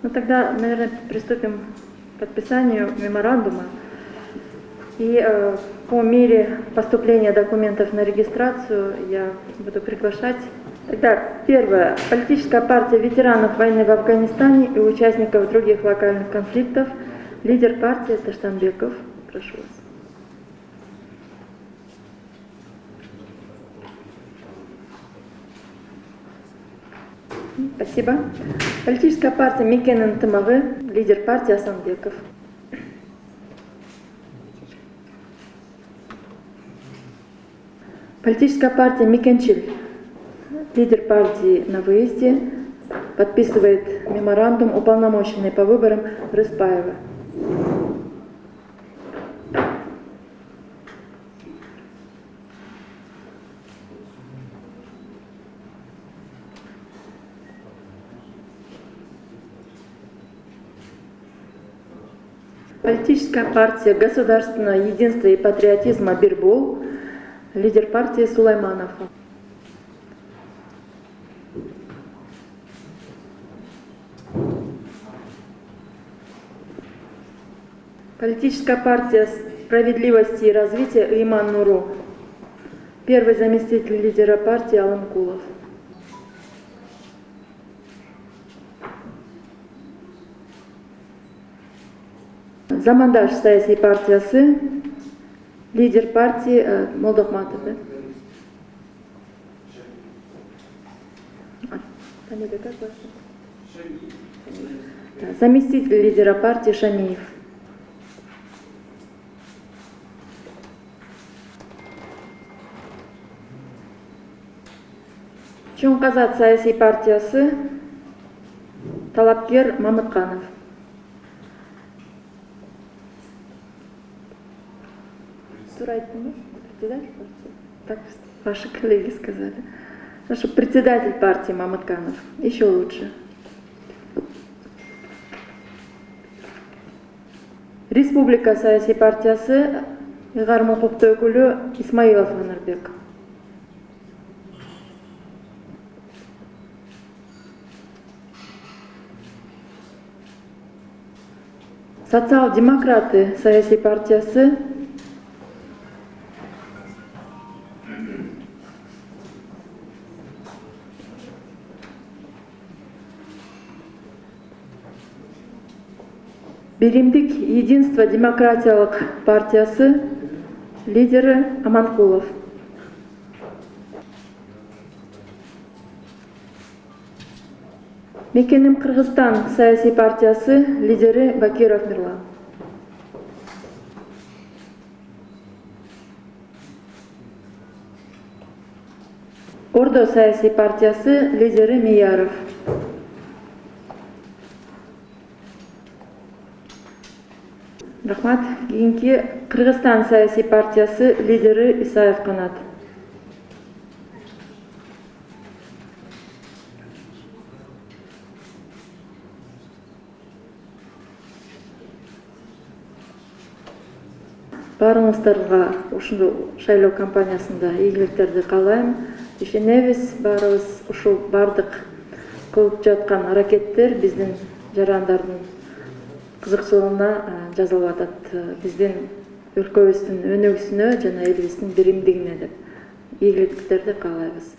Ну тогда, наверное, приступим к подписанию меморандума. И по мере поступления документов на регистрацию я буду приглашать. Итак, первое. Политическая партия ветеранов войны в Афганистане и участников других локальных конфликтов. Лидер партии Таштанбеков. Прошу вас. Спасибо. Политическая партия Мекен Ынтымагы, лидер партии Асанбеков. Политическая партия Мекенчил, лидер партии на выезде, подписывает меморандум уполномоченный по выборам Рыспаева. Политическая партия Государственного единства и патриотизма Бирбол, лидер партии Сулайманов. Политическая партия Справедливости и развития Иман Нуру, первый заместитель лидера партии Алымкулов. Замандаш саяси партиясы, лидер партии Молдохматов. Заместитель лидера партии Шамиев. Чоң Казат саяси партиясы Талапкер Мамытканов. Председатель партии? Так ваши коллеги сказали. Хорошо, председатель партии Мамытканов. Еще лучше. Республика саяси партиясы Игар Мукукты өкүлү Исмаилов Анарбек. Социал-демократы саяси партиясы Биримдик единство демократиялык партиясы лидери Аманкулов. Мекеним Кыргызстан саяси партиясы лидери Бакиров Мирлан. Ордо саяси партиясы лидери Мияров. Рахмат. Кийинки Кыргызстан саяси партиясы лидери Исаев Канат. Баарыңыздарга ушул шайлоо кампаниясында ийгиликтерди каалайм. Ишенебиз, баарыбыз ушул бардык кылып жаткан аракеттер биздин жарандардын кызыкчылыгына жазылып атат. Биздин өлкөбүздүн өнүгүүсүнө жана элибиздин биримдигине деп ийгиликтерди каалайбыз.